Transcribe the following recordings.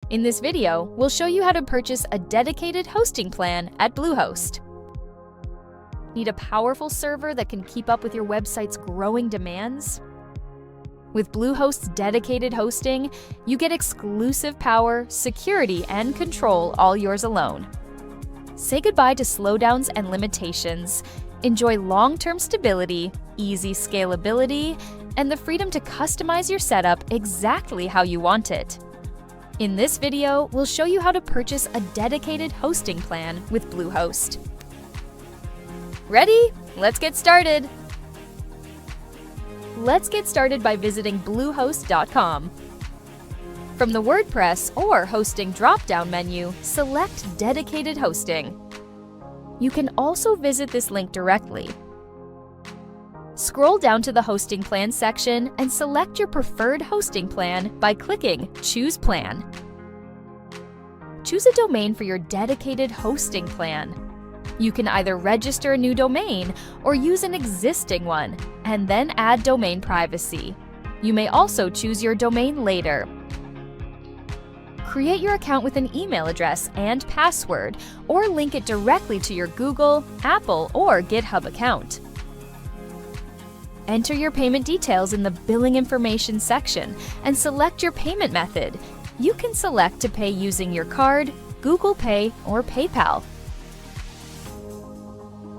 In this video, we'll show you how to purchase a dedicated hosting plan at Bluehost. Need a powerful server that can keep up with your website's growing demands? With Bluehost's dedicated hosting, you get exclusive power, security, and control all yours alone. Say goodbye to slowdowns and limitations. Enjoy long-term stability, easy scalability, and the freedom to customize your setup exactly how you want it. In this video, we'll show you how to purchase a dedicated hosting plan with Bluehost. Ready? Let's get started! Let's get started by visiting Bluehost.com. From the WordPress or Hosting drop-down menu, select Dedicated Hosting. You can also visit this link directly. Scroll down to the Hosting Plan section and select your preferred hosting plan by clicking Choose Plan. Choose a domain for your dedicated hosting plan. You can either register a new domain or use an existing one, and then add domain privacy. You may also choose your domain later. Create your account with an email address and password, or link it directly to your Google, Apple, or GitHub account. Enter your payment details in the Billing Information section and select your payment method. You can select to pay using your card, Google Pay, or PayPal.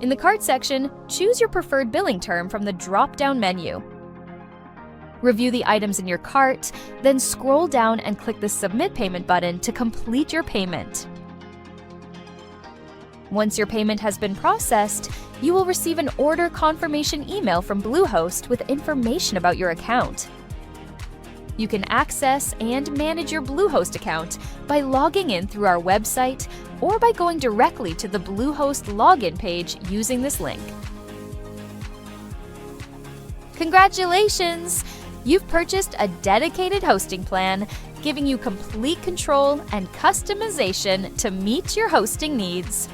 In the cart section, choose your preferred billing term from the drop-down menu. Review the items in your cart, then scroll down and click the Submit Payment button to complete your payment. Once your payment has been processed, you will receive an order confirmation email from Bluehost with information about your account. You can access and manage your Bluehost account by logging in through our website or by going directly to the Bluehost login page using this link. Congratulations! You've purchased a dedicated hosting plan, giving you complete control and customization to meet your hosting needs.